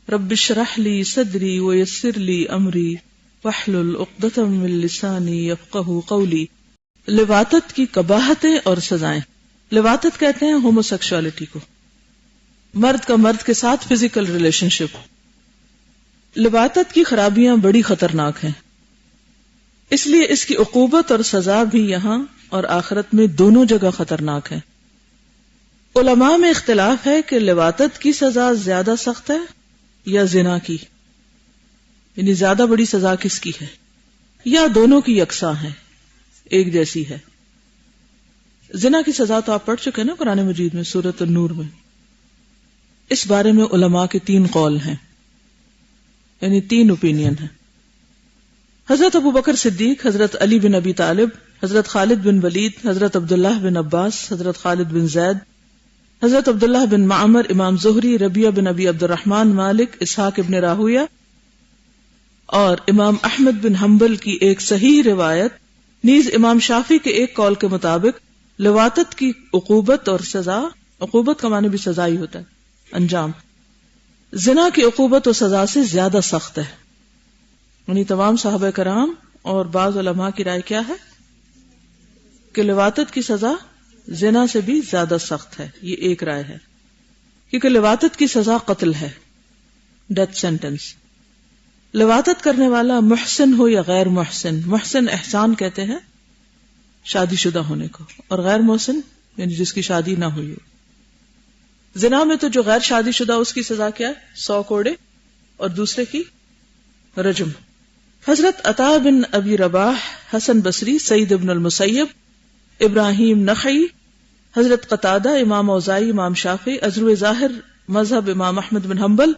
رب اشرح لی صدری ویسر لی امری واحلل عقدۃ من لسانی یفقہوا قولی. لواطت کی قباحتیں اور سزائیں. لواطت کہتے ہیں ہومو سیکشوالٹی کو، مرد کا مرد کے ساتھ فزیکل ریلیشن شپ. لواطت کی خرابیاں بڑی خطرناک ہیں، اس لیے اس کی عقوبت اور سزا بھی یہاں اور آخرت میں دونوں جگہ خطرناک ہیں. علماء میں اختلاف ہے کہ لواطت کی سزا زیادہ سخت ہے یا زنا کی، یعنی زیادہ بڑی سزا کس کی ہے، یا دونوں کی یکساں ہے، ایک جیسی ہے. زنا کی سزا تو آپ پڑھ چکے نا قرآن مجید میں سورۃ النور میں. اس بارے میں علماء کے 3 قول ہیں، یعنی 3 اوپینین ہیں. حضرت ابوبکر صدیق، حضرت علی بن ابی طالب، حضرت خالد بن ولید، حضرت عبداللہ بن عباس، حضرت خالد بن زید، حضرت عبداللہ بن معمر، امام زہری، ربیعہ بن ابی عبد الرحمن، مالک، اسحاق ابن راہویہ اور امام احمد بن حنبل کی ایک صحیح روایت، نیز امام شافعی کے ایک قول کے مطابق لواطت کی عقوبت اور سزا، عقوبت کا معنی بھی سزا ہی ہوتا ہے، انجام، زنا کی عقوبت و سزا سے زیادہ سخت ہے. یعنی تمام صحابہ کرام اور بعض علماء کی رائے کیا ہے کہ لواطت کی سزا زنا سے بھی زیادہ سخت ہے. یہ ایک رائے ہے، کیونکہ لواطت کی سزا قتل ہے، ڈیتھ سینٹنس. لواطت کرنے والا محسن ہو یا غیر محسن، محسن احسان کہتے ہیں شادی شدہ ہونے کو، اور غیر محسن یعنی جس کی شادی نہ ہوئی ہو. زنا میں تو جو غیر شادی شدہ اس کی سزا کیا ہے 100 کوڑے، اور دوسرے کی رجم. حضرت عطا بن ابی رباح، حسن بصری، سعید بن المسیب، ابراہیم نخعی، حضرت قتادہ، امام اوزاعی، امام شافعی، ازرو ظاہر مذہب امام احمد بن حنبل.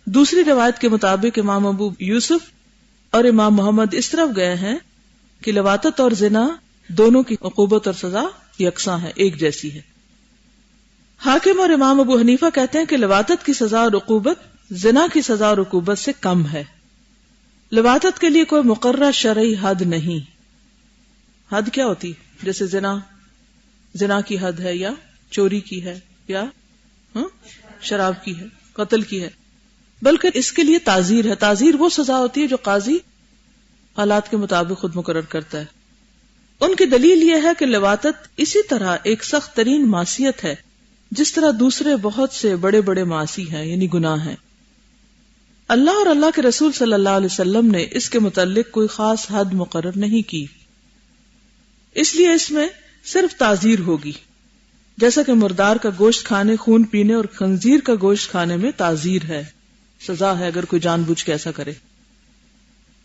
دوسری روایت کے مطابق امام ابو یوسف اور امام محمد اس طرف گئے ہیں کہ لواطت اور زنا دونوں کی عقوبت اور سزا یکساں ہے، ایک جیسی ہے. حاکم اور امام ابو حنیفہ کہتے ہیں کہ لواطت کی سزا اور عقوبت زنا کی سزا اور عقوبت سے کم ہے. لواطت کے لیے کوئی مقررہ شرعی حد نہیں. حد کیا ہوتی؟ جیسے زنا کی حد ہے، یا چوری کی ہے، یا شراب کی ہے، قتل کی ہے، بلکہ اس کے لیے تعزیر ہے. تعزیر وہ سزا ہوتی ہے جو قاضی حالات کے مطابق خود مقرر کرتا ہے. ان کی دلیل یہ ہے کہ لواطت اسی طرح ایک سخت ترین معصیت ہے جس طرح دوسرے بہت سے بڑے بڑے معاصی ہیں، یعنی گناہ ہیں. اللہ اور اللہ کے رسول صلی اللہ علیہ وسلم نے اس کے متعلق کوئی خاص حد مقرر نہیں کی، اس لیے اس میں صرف تعزیر ہوگی، جیسا کہ مردار کا گوشت کھانے، خون پینے اور خنزیر کا گوشت کھانے میں تعزیر ہے، سزا ہے اگر کوئی جان بوجھ کے ایسا کرے.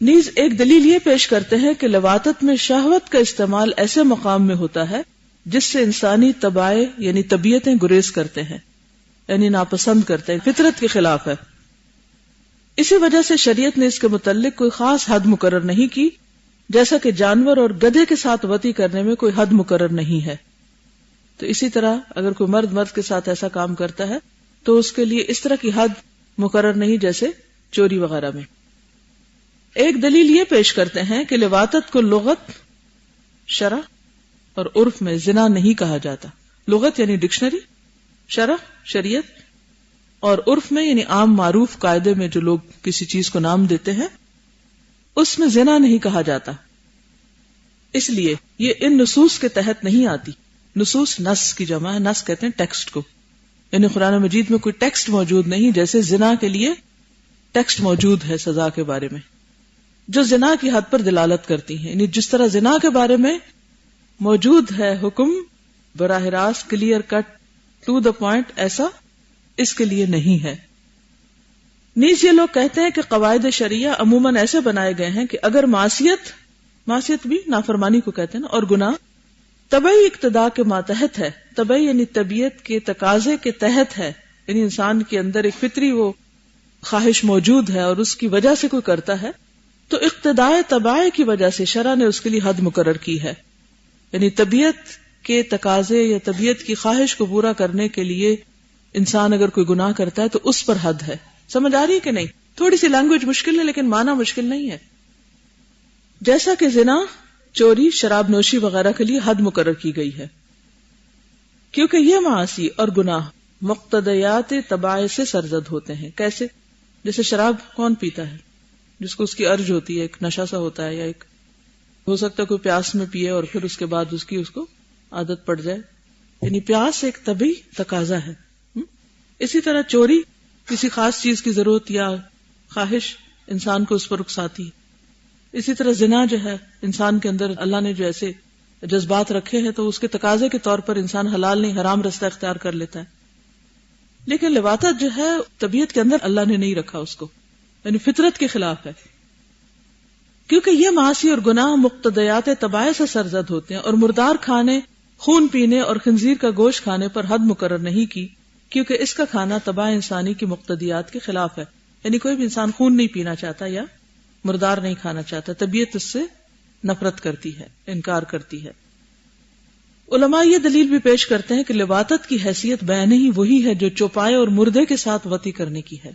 نیز ایک دلیل یہ پیش کرتے ہیں کہ لواطت میں شہوت کا استعمال ایسے مقام میں ہوتا ہے جس سے انسانی طبائع یعنی طبیعتیں گریز کرتے ہیں، یعنی ناپسند کرتے ہیں، فطرت کے خلاف ہے. اسی وجہ سے شریعت نے اس کے متعلق کوئی خاص حد مقرر نہیں کی، جیسا کہ جانور اور گدھے کے ساتھ وطی کرنے میں کوئی حد مقرر نہیں ہے. تو اسی طرح اگر کوئی مرد کے ساتھ ایسا کام کرتا ہے تو اس کے لیے اس طرح کی حد مقرر نہیں جیسے چوری وغیرہ میں. ایک دلیل یہ پیش کرتے ہیں کہ لواطت کو لغت، شرع اور عرف میں زنا نہیں کہا جاتا. لغت یعنی ڈکشنری، شرع شریعت، اور عرف میں یعنی عام معروف قاعدے میں جو لوگ کسی چیز کو نام دیتے ہیں اس میں زنا نہیں کہا جاتا. اس لیے یہ ان نصوص کے تحت نہیں آتی. نصوص نص کی جمع ہے، نص کہتے ہیں ٹیکسٹ کو، یعنی قرآن مجید میں کوئی ٹیکسٹ موجود نہیں جیسے زنا کے لیے ٹیکسٹ موجود ہے سزا کے بارے میں جو زنا کی حد پر دلالت کرتی ہیں. یعنی جس طرح زنا کے بارے میں موجود ہے حکم براہ راست clear cut to the point, ایسا اس کے لیے نہیں ہے. نیز یہ لوگ کہتے ہیں کہ قواعد شرعیہ عموماً ایسے بنائے گئے ہیں کہ اگر معصیت بھی نافرمانی کو کہتے ہیں نا، اور گناہ طبعی اقتداء کے ماتحت ہے. طبعی یعنی طبیعت کے تقاضے کے تحت ہے، یعنی انسان کے اندر ایک فطری وہ خواہش موجود ہے اور اس کی وجہ سے کوئی کرتا ہے، تو اقتداء طبائع کی وجہ سے شرع نے اس کے لیے حد مقرر کی ہے. یعنی طبیعت کے تقاضے یا طبیعت کی خواہش کو پورا کرنے کے لیے انسان اگر کوئی گناہ کرتا ہے تو اس پر حد ہے. سمجھ آ رہی ہے کہ نہیں؟ تھوڑی سی لینگویج مشکل ہے لیکن معنی مشکل نہیں ہے. جیسا کہ زنا، چوری، شراب نوشی وغیرہ کے لیے حد مقرر کی گئی ہے، کیونکہ یہ معاصی اور گناہ مقتضیات طبائع سے سرزد ہوتے ہیں. کیسے؟ جیسے شراب کون پیتا ہے؟ جس کو اس کی ارج ہوتی ہے، ایک نشہ سا ہوتا ہے، یا ایک ہو سکتا ہے کوئی پیاس میں پیے اور پھر اس کے بعد اس کو عادت پڑ جائے. یعنی پیاس ایک طبعی تقاضا ہے. اسی طرح چوری کسی خاص چیز کی ضرورت یا خواہش انسان کو اس پر اکساتی ہے. اسی طرح زنا جو ہے انسان کے اندر اللہ نے جو ایسے جذبات رکھے ہیں تو اس کے تقاضے کے طور پر انسان حلال نہیں حرام رستہ اختیار کر لیتا ہے. لیکن لواطت جو ہے طبیعت کے اندر اللہ نے نہیں رکھا اس کو، یعنی فطرت کے خلاف ہے، کیونکہ یہ معاصی اور گناہ مقتضیات طبائع سے سرزد ہوتے ہیں، اور مردار کھانے، خون پینے اور خنزیر کا گوشت کھانے پر حد مقرر نہیں کی، کیونکہ اس کا کھانا طبع انسانی کی مقتضیات کے خلاف ہے. یعنی کوئی بھی انسان خون نہیں پینا چاہتا یا مردار نہیں کھانا چاہتا، طبیعت اس سے نفرت کرتی ہے، انکار کرتی ہے. علماء یہ دلیل بھی پیش کرتے ہیں کہ لواطت کی حیثیت بیان ہی وہی ہے جو چوپائے اور مردے کے ساتھ وطی کرنے کی ہے.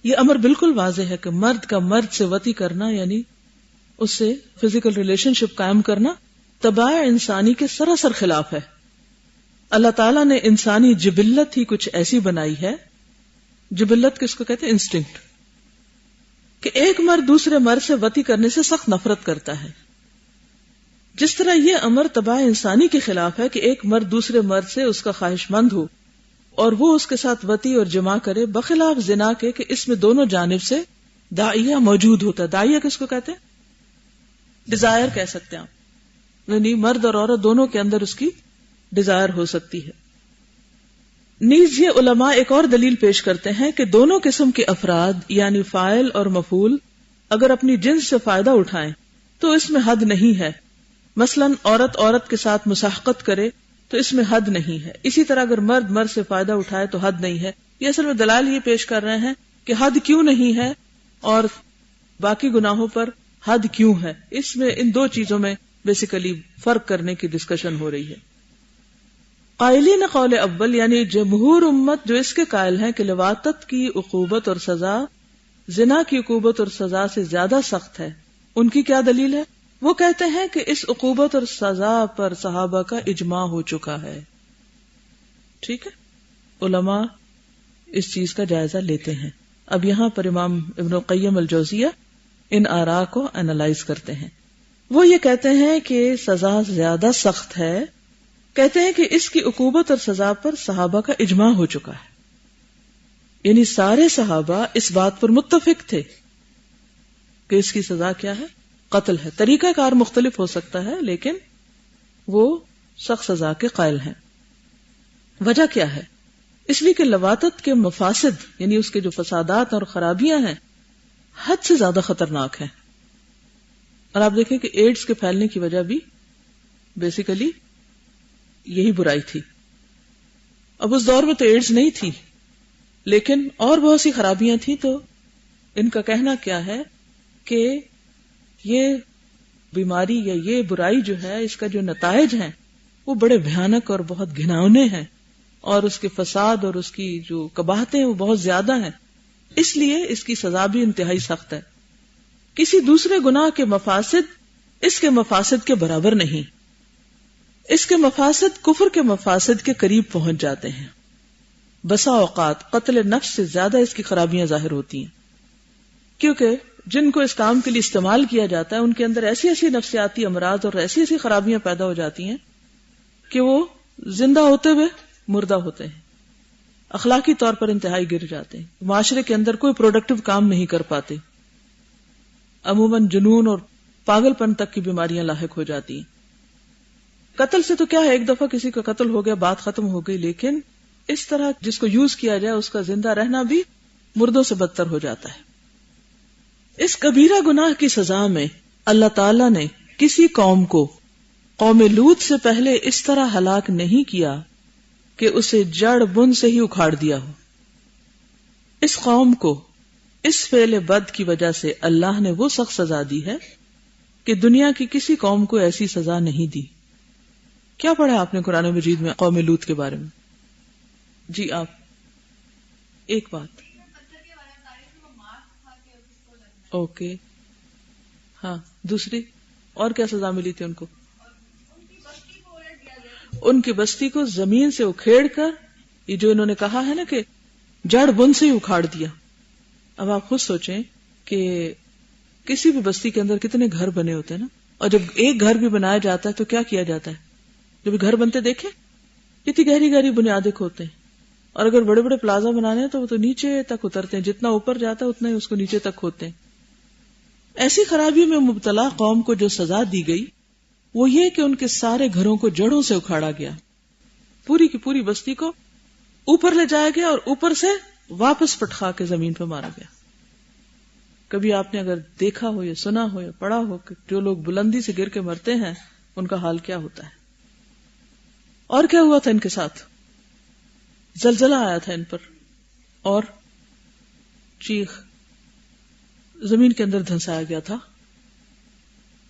یہ امر بالکل واضح ہے کہ مرد کا مرد سے وطی کرنا، یعنی اس سے فزیکل ریلیشن شپ قائم کرنا، طبع انسانی کے سراسر خلاف ہے. اللہ تعالیٰ نے انسانی جبلت ہی کچھ ایسی بنائی ہے، جبلت کس کو کہتے ہیں؟ انسٹنکٹ، کہ ایک مرد دوسرے مرد سے وطی کرنے سے سخت نفرت کرتا ہے. جس طرح یہ امر طبع انسانی کے خلاف ہے کہ ایک مرد دوسرے مرد سے اس کا خواہش مند ہو اور وہ اس کے ساتھ وطی اور جماع کرے، بخلاف زنا کے کہ اس میں دونوں جانب سے داعیہ موجود ہوتا ہے. داعیہ کس کو کہتے ہیں؟ ڈیزائر کہہ سکتے ہیں آپ، یعنی مرد اور عورت دونوں کے اندر اس کی ڈیزائر ہو سکتی ہے. نیز یہ علماء ایک اور دلیل پیش کرتے ہیں کہ دونوں قسم کے افراد یعنی فاعل اور مفعول اگر اپنی جنس سے فائدہ اٹھائیں تو اس میں حد نہیں ہے. مثلا عورت عورت کے ساتھ مساحقت کرے تو اس میں حد نہیں ہے. اسی طرح اگر مرد مرد سے فائدہ اٹھائے تو حد نہیں ہے. یہ اصل میں دلائل یہ پیش کر رہے ہیں کہ حد کیوں نہیں ہے اور باقی گناہوں پر حد کیوں ہے. اس میں ان دو چیزوں میں بیسیکلی فرق کرنے کی ڈسکشن ہو رہی ہے. قائلین قول اول یعنی جمہور امت جو اس کے قائل ہیں کہ لواطت کی عقوبت اور سزا زنا کی عقوبت اور سزا سے زیادہ سخت ہے، ان کی کیا دلیل ہے؟ وہ کہتے ہیں کہ اس عقوبت اور سزا پر صحابہ کا اجماع ہو چکا ہے. ٹھیک ہے، علماء اس چیز کا جائزہ لیتے ہیں. اب یہاں پر امام ابن القیم الجوزیہ ان آراء کو انالائز کرتے ہیں. وہ یہ کہتے ہیں کہ سزا زیادہ سخت ہے، کہتے ہیں کہ اس کی عقوبت اور سزا پر صحابہ کا اجماع ہو چکا ہے. یعنی سارے صحابہ اس بات پر متفق تھے کہ اس کی سزا کیا ہے؟ قتل ہے. طریقہ کار مختلف ہو سکتا ہے لیکن وہ سخت سزا کے قائل ہیں. وجہ کیا ہے؟ اس لیے کہ لواطت کے مفاسد یعنی اس کے جو فسادات اور خرابیاں ہیں حد سے زیادہ خطرناک ہیں. اور آپ دیکھیں کہ ایڈز کے پھیلنے کی وجہ بھی بیسیکلی یہی برائی تھی. اب اس دور میں تو ایڈز نہیں تھی لیکن اور بہت سی خرابیاں تھیں. تو ان کا کہنا کیا ہے کہ یہ بیماری یا یہ برائی جو ہے اس کا جو نتائج ہیں وہ بڑے بھیانک اور بہت گھناؤنے ہیں، اور اس کے فساد اور اس کی جو قباحتیں وہ بہت زیادہ ہیں. اس لیے اس کی سزا بھی انتہائی سخت ہے. کسی دوسرے گناہ کے مفاسد اس کے مفاسد کے برابر نہیں. اس کے مفاسد کفر کے مفاسد کے قریب پہنچ جاتے ہیں. بسا اوقات قتل نفس سے زیادہ اس کی خرابیاں ظاہر ہوتی ہیں، کیونکہ جن کو اس کام کے لیے استعمال کیا جاتا ہے ان کے اندر ایسی ایسی نفسیاتی امراض اور ایسی ایسی خرابیاں پیدا ہو جاتی ہیں کہ وہ زندہ ہوتے ہوئے مردہ ہوتے ہیں، اخلاقی طور پر انتہائی گر جاتے ہیں، معاشرے کے اندر کوئی پروڈکٹیو کام نہیں کر پاتے. عموماً جنون اور پاگل پن تک کی بیماریاں لاحق ہو جاتی ہیں. قتل سے تو کیا ہے، ایک دفعہ کسی کا قتل ہو گیا بات ختم ہو گئی، لیکن اس طرح جس کو یوز کیا جائے اس کا زندہ رہنا بھی مردوں سے بدتر ہو جاتا ہے. اس کبیرہ گناہ کی سزا میں اللہ تعالیٰ نے کسی قوم کو قوم لوط سے پہلے اس طرح ہلاک نہیں کیا کہ اسے جڑ بن سے ہی اکھاڑ دیا ہو. اس قوم کو اس فعل بد کی وجہ سے اللہ نے وہ سخت سزا دی ہے کہ دنیا کی کسی قوم کو ایسی سزا نہیں دی. کیا پڑھا آپ نے قرآن مجید میں قوم لوط کے بارے میں؟ جی آپ ایک بات اوکے ہاں دوسری اور کیا سزا ملی تھی ان کو؟ ان کی بستی کو زمین سے اکھیڑ کر، یہ جو انہوں نے کہا ہے نا کہ جڑ بن سے ہی اکھاڑ دیا، اب آپ خود سوچیں کہ کسی بھی بستی کے اندر کتنے گھر بنے ہوتے ہیں نا، اور جب ایک گھر بھی بنایا جاتا ہے تو کیا کیا جاتا ہے؟ جب گھر بنتے دیکھیں کتنی گہری گہری بنیادیں کھودتے ہیں، اور اگر بڑے بڑے پلازا بنانے ہیں تو وہ تو نیچے تک اترتے ہیں، جتنا اوپر جاتا ہے اتنا ہی اس کو نیچے تک کھودتے ہیں۔ ایسی خرابی میں مبتلا قوم کو جو سزا دی گئی وہ یہ کہ ان کے سارے گھروں کو جڑوں سے اکھاڑا گیا، پوری کی پوری بستی کو اوپر لے جایا گیا اور اوپر سے واپس پٹخا کے زمین پہ مارا گیا۔ کبھی آپ نے اگر دیکھا ہو یا سنا ہو یا پڑھا ہو کہ جو لوگ بلندی سے گر کے مرتے ہیں ان کا حال کیا ہوتا ہے؟ اور کیا ہوا تھا ان کے ساتھ؟ زلزلہ آیا تھا ان پر، اور چیخ زمین کے اندر دھنسایا گیا تھا۔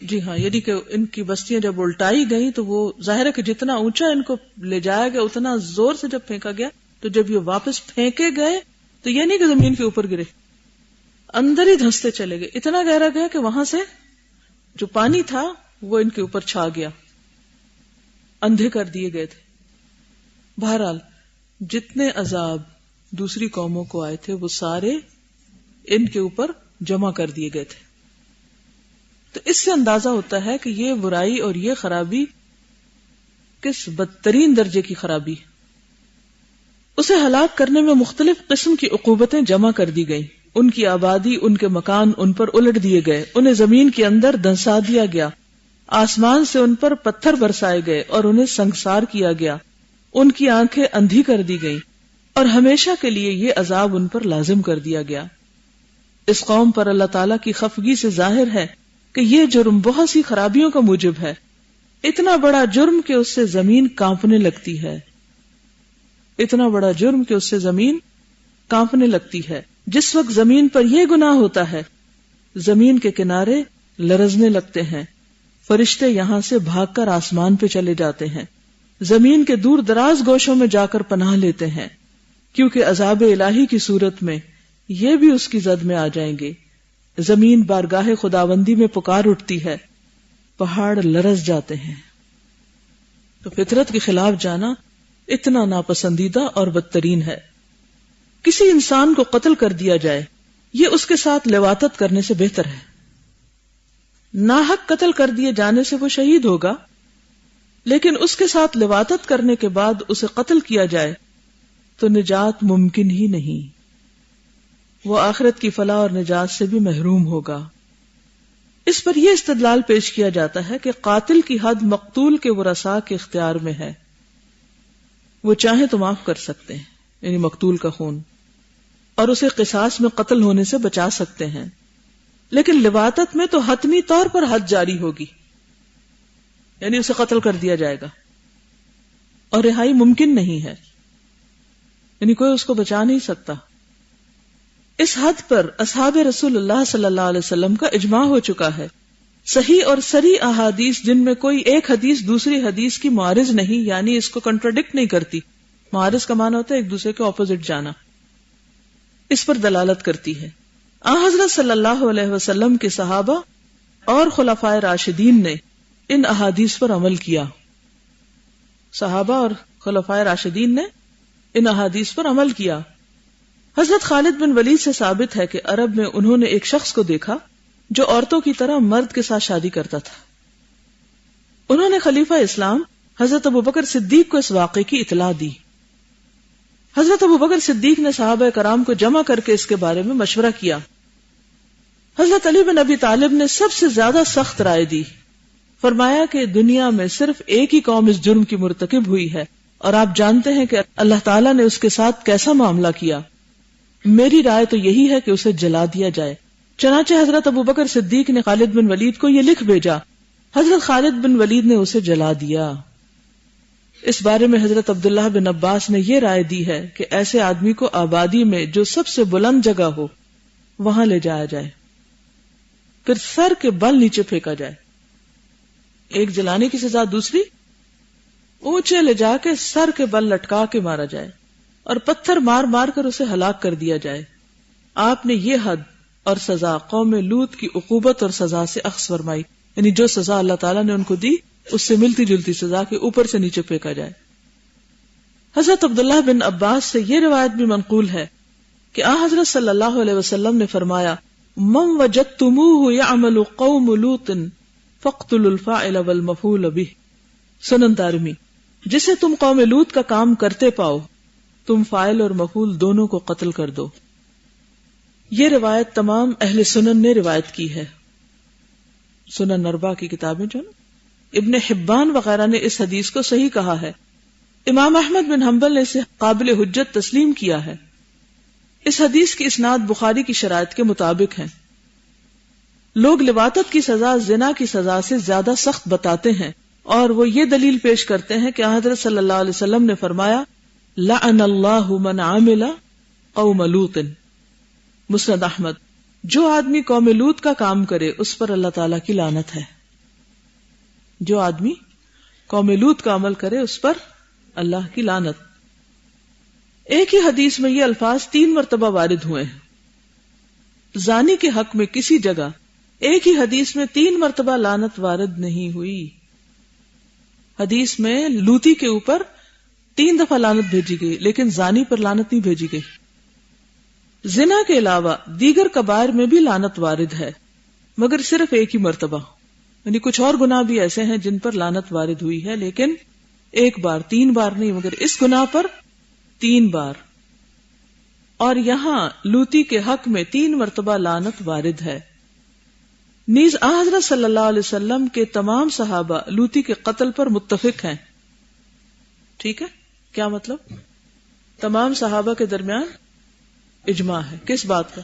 جی ہاں، یعنی کہ ان کی بستیاں جب الٹائی گئیں تو وہ ظاہر ہے کہ جتنا اونچا ان کو لے جایا گیا اتنا زور سے جب پھینکا گیا تو جب یہ واپس پھینکے گئے تو یہ نہیں کہ زمین کے اوپر گرے، اندر ہی دھنستے چلے گئے، اتنا گہرا گیا کہ وہاں سے جو پانی تھا وہ ان کے اوپر چھا گیا، اندھے کر دیے گئے تھے۔ بہرحال جتنے عذاب دوسری قوموں کو آئے تھے وہ سارے ان کے اوپر جمع کر دیے گئے تھے۔ تو اس سے اندازہ ہوتا ہے کہ یہ برائی اور یہ خرابی کس بدترین درجے کی خرابی ہے۔ اسے ہلاک کرنے میں مختلف قسم کی عقوبتیں جمع کر دی گئیں، ان کی آبادی، ان کے مکان ان پر الٹ دیے گئے، انہیں زمین کے اندر دنسا دیا گیا، آسمان سے ان پر پتھر برسائے گئے اور انہیں سنگسار کیا گیا، ان کی آنکھیں اندھی کر دی گئیں اور ہمیشہ کے لیے یہ عذاب ان پر لازم کر دیا گیا۔ اس قوم پر اللہ تعالیٰ کی خفگی سے ظاہر ہے کہ یہ جرم بہت سی خرابیوں کا موجب ہے، اتنا بڑا جرم کہ اس سے زمین کانپنے لگتی ہے، اتنا بڑا جرم کہ اس سے زمین کانپنے لگتی ہے۔ جس وقت زمین پر یہ گناہ ہوتا ہے زمین کے کنارے لرزنے لگتے ہیں، فرشتے یہاں سے بھاگ کر آسمان پہ چلے جاتے ہیں، زمین کے دور دراز گوشوں میں جا کر پناہ لیتے ہیں، کیونکہ عذاب الہی کی صورت میں یہ بھی اس کی زد میں آ جائیں گے۔ زمین بارگاہ خداوندی میں پکار اٹھتی ہے، پہاڑ لرز جاتے ہیں۔ تو فطرت کے خلاف جانا اتنا ناپسندیدہ اور بدترین ہے۔ کسی انسان کو قتل کر دیا جائے یہ اس کے ساتھ لواطت کرنے سے بہتر ہے۔ ناحق قتل کر دیے جانے سے وہ شہید ہوگا، لیکن اس کے ساتھ لواطت کرنے کے بعد اسے قتل کیا جائے تو نجات ممکن ہی نہیں، وہ آخرت کی فلاح اور نجات سے بھی محروم ہوگا۔ اس پر یہ استدلال پیش کیا جاتا ہے کہ قاتل کی حد مقتول کے ورثاء کے اختیار میں ہے، وہ چاہیں تو معاف کر سکتے ہیں، یعنی مقتول کا خون، اور اسے قصاص میں قتل ہونے سے بچا سکتے ہیں، لیکن لواطت میں تو حتمی طور پر حد جاری ہوگی، یعنی اسے قتل کر دیا جائے گا اور رہائی ممکن نہیں ہے، یعنی کوئی اس کو بچا نہیں سکتا۔ اس حد پر اصحاب رسول اللہ صلی اللہ علیہ وسلم کا اجماع ہو چکا ہے۔ صحیح اور صریح احادیث جن میں کوئی ایک حدیث دوسری حدیث کی معارض نہیں، یعنی اس کو کنٹراڈکٹ نہیں کرتی، معارض کا معنی ہوتا ہے ایک دوسرے کے اپوزٹ جانا، اس پر دلالت کرتی ہے۔ حضرت صلی اللہ علیہ وسلم کے صحابہ اور خلفائے راشدین نے ان احادیث پر عمل کیا، صحابہ اور خلفائے راشدین نے ان احادیث پر عمل کیا۔ حضرت خالد بن ولید سے ثابت ہے کہ عرب میں انہوں نے ایک شخص کو دیکھا جو عورتوں کی طرح مرد کے ساتھ شادی کرتا تھا۔ انہوں نے خلیفہ اسلام حضرت ابوبکر صدیق کو اس واقعے کی اطلاع دی۔ حضرت ابوبکر صدیق نے صحابہ کرام کو جمع کر کے اس کے بارے میں مشورہ کیا۔ حضرت علی بن ابی طالب نے سب سے زیادہ سخت رائے دی، فرمایا کہ دنیا میں صرف ایک ہی قوم اس جرم کی مرتکب ہوئی ہے، اور آپ جانتے ہیں کہ اللہ تعالیٰ نے اس کے ساتھ کیسا معاملہ کیا۔ میری رائے تو یہی ہے کہ اسے جلا دیا جائے۔ چنانچہ حضرت ابوبکر صدیق نے خالد بن ولید کو یہ لکھ بھیجا، حضرت خالد بن ولید نے اسے جلا دیا۔ اس بارے میں حضرت عبداللہ بن عباس نے یہ رائے دی ہے کہ ایسے آدمی کو آبادی میں جو سب سے بلند جگہ ہو وہاں لے جایا جائے، پھر سر کے بل نیچے پھینکا جائے۔ ایک جلانے کی سزا، دوسری اونچے لے جا کے سر کے بل لٹکا کے مارا جائے اور پتھر مار مار کر اسے ہلاک کر دیا جائے۔ آپ نے یہ حد اور سزا قوم لوط کی عقوبت اور سزا سے اخذ فرمائی، یعنی جو سزا اللہ تعالیٰ نے ان کو دی اس سے ملتی جلتی سزا کے اوپر سے نیچے پھینکا جائے۔ حضرت عبداللہ بن عباس سے یہ روایت بھی منقول ہے کہ حضرت صلی اللہ علیہ وسلم نے فرمایا من وجدتموه يعمل قوم لوط فاقتلوا الفاعل والمفعول به، سنن دارمی، جسے تم قوم لوط کا کام کرتے پاؤ تم فاعل اور مفعول دونوں کو قتل کر دو۔ یہ روایت تمام اہل سنن نے روایت کی ہے، سنن اربعہ کی کتابیں جو نا، ابن حبان وغیرہ نے اس حدیث کو صحیح کہا ہے، امام احمد بن حنبل نے اسے قابل حجت تسلیم کیا ہے۔ اس حدیث کی اسناد بخاری کی شرائط کے مطابق ہے۔ لوگ لواطت کی سزا زنا کی سزا سے زیادہ سخت بتاتے ہیں، اور وہ یہ دلیل پیش کرتے ہیں کہ حضرت صلی اللہ علیہ وسلم نے فرمایا لعن اللہ من عمل قوم لوط، مسند احمد، جو آدمی قوم لوط کا کام کرے اس پر اللہ تعالیٰ کی لعنت ہے۔ جو آدمی قوم لوط کا عمل کرے اس پر اللہ کی لعنت۔ ایک ہی حدیث میں یہ الفاظ 3 مرتبہ وارد ہوئے ہیں۔ زانی کے حق میں کسی جگہ ایک ہی حدیث میں 3 مرتبہ لعنت وارد نہیں ہوئی۔ حدیث میں لوطی کے اوپر 3 دفعہ لعنت بھیجی گئی، لیکن زانی پر لعنت نہیں بھیجی گئی۔ زنا کے علاوہ دیگر کبائر میں بھی لعنت وارد ہے، مگر صرف ایک ہی مرتبہ، یعنی کچھ اور گناہ بھی ایسے ہیں جن پر لعنت وارد ہوئی ہے، لیکن ایک بار، 3 بار نہیں، مگر اس گناہ پر 3 بار۔ اور یہاں لوطی کے حق میں 3 مرتبہ لعنت وارد ہے۔ نیز حضرت صلی اللہ علیہ وسلم کے تمام صحابہ لوطی کے قتل پر متفق ہیں۔ ٹھیک ہے، کیا مطلب؟ تمام صحابہ کے درمیان اجماع ہے کس بات کا؟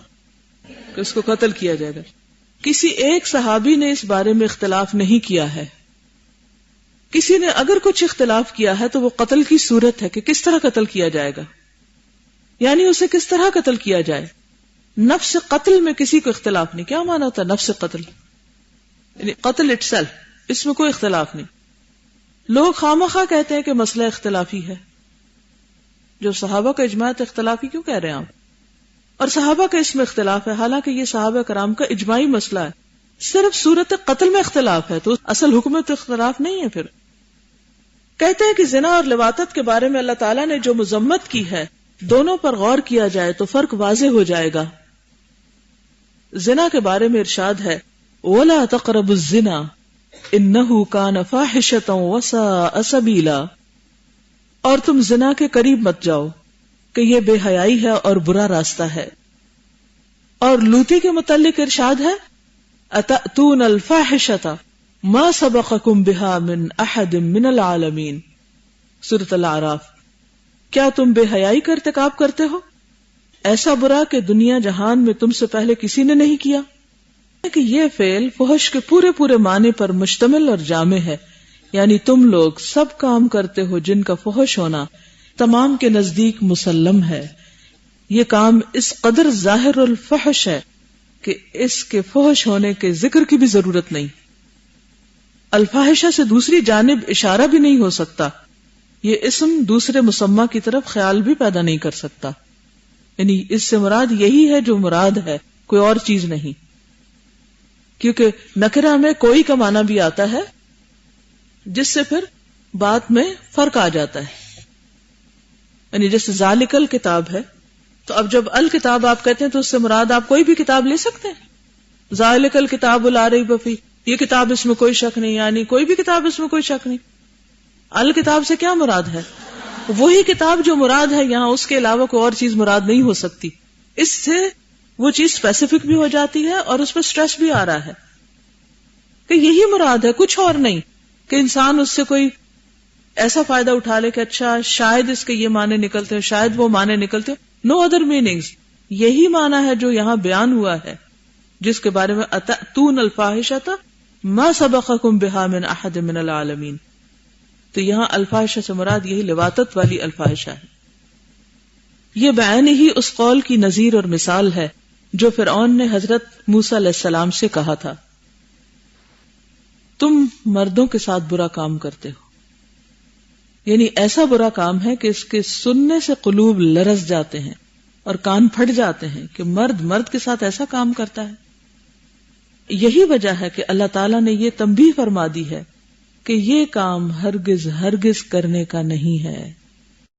کہ اس کو قتل کیا جائے گا۔ کسی ایک صحابی نے اس بارے میں اختلاف نہیں کیا ہے۔ کسی نے اگر کچھ اختلاف کیا ہے تو وہ قتل کی صورت ہے کہ کس طرح قتل کیا جائے گا، یعنی اسے کس طرح قتل کیا جائے۔ نفس قتل میں کسی کو اختلاف نہیں۔ کیا معنی ہوتا ہے نفس قتل؟ یعنی قتل اٹ سیلف، اس میں کوئی اختلاف نہیں۔ لوگ خامخواہ کہتے ہیں کہ مسئلہ اختلافی ہے، جو صحابہ کا اجماع ہے اختلافی کیوں کہہ رہے ہیں آپ؟ اور صحابہ کا اس میں اختلاف ہے، حالانکہ یہ صحابہ کرام کا اجماعی مسئلہ ہے، صرف صورت قتل میں اختلاف ہے، تو اصل حکم میں تو اختلاف نہیں ہے۔ پھر کہتے ہیں کہ زنا اور لواطت کے بارے میں اللہ تعالیٰ نے جو مذمت کی ہے دونوں پر غور کیا جائے تو فرق واضح ہو جائے گا۔ زنا کے بارے میں ارشاد ہے وَلَا تَقْرَبُوا الزِّنَا إِنَّهُ كَانَ فَاحِشَةً وَسَاءَ سَبِيلًا، اور تم زنا کے قریب مت جاؤ کہ یہ بے حیائی ہے اور برا راستہ ہے۔ اور لوطی کے متعلق ارشاد ہے أَتَأْتُونَ الْفَاحِشَةَ مَا سَبَقَكُمْ بِهَا مِنْ أَحَدٍ مِنَ الْعَالَمِينَ، سورۃ الاعراف۔ کیا تم بے حیائی کا ارتکاب کرتے ہو، ایسا برا کہ دنیا جہان میں تم سے پہلے کسی نے نہیں کیا؟ کہ یہ فعل فحش کے پورے پورے معنی پر مشتمل اور جامع ہے، یعنی تم لوگ سب کام کرتے ہو جن کا فحش ہونا تمام کے نزدیک مسلم ہے۔ یہ کام اس قدر ظاہر الفحش ہے کہ اس کے فحش ہونے کے ذکر کی بھی ضرورت نہیں۔ الفاحشہ سے دوسری جانب اشارہ بھی نہیں ہو سکتا، یہ اسم دوسرے مسمى کی طرف خیال بھی پیدا نہیں کر سکتا، یعنی اس سے مراد یہی ہے جو مراد ہے، کوئی اور چیز نہیں، کیونکہ نکرہ میں کوئی کا معنی بھی آتا ہے جس سے پھر بات میں فرق آ جاتا ہے، یعنی جیسے ذالک الکتاب ہے، تو اب جب الکتاب آپ کہتے ہیں تو اس سے مراد آپ کوئی بھی کتاب لے سکتے ہیں۔ ذالک الکتاب لا ریب فیہ، یہ کتاب اس میں کوئی شک نہیں، یعنی کوئی بھی کتاب اس میں کوئی شک نہیں۔ الکتاب سے کیا مراد ہے؟ وہی کتاب جو مراد ہے یہاں، اس کے علاوہ کوئی اور چیز مراد نہیں ہو سکتی۔ اس سے وہ چیز اسپیسیفک بھی ہو جاتی ہے اور اس پہ سٹریس بھی آ رہا ہے کہ یہی مراد ہے، کچھ اور نہیں، کہ انسان اس سے کوئی ایسا فائدہ اٹھا لے کہ اچھا شاید اس کے یہ معنی نکلتے ہیں، شاید وہ معنی نکلتے ہیں۔ نو ادر میننگز، یہی معنی ہے جو یہاں بیان ہوا ہے، جس کے بارے میں اتأتون الفاحشۃ ما سبقکم بہا من احد من العالمین، تو یہاں الفاحشہ سے مراد یہی لواطت والی الفاحشہ ہے۔ یہ بعین ہی اس قول کی نظیر اور مثال ہے جو فرعون نے حضرت موسیٰ علیہ السلام سے کہا تھا، تم مردوں کے ساتھ برا کام کرتے ہو، یعنی ایسا برا کام ہے کہ اس کے سننے سے قلوب لرز جاتے ہیں اور کان پھٹ جاتے ہیں کہ مرد کے ساتھ ایسا کام کرتا ہے۔ یہی وجہ ہے کہ اللہ تعالیٰ نے یہ تنبیہ فرما دی ہے کہ یہ کام ہرگز کرنے کا نہیں ہے۔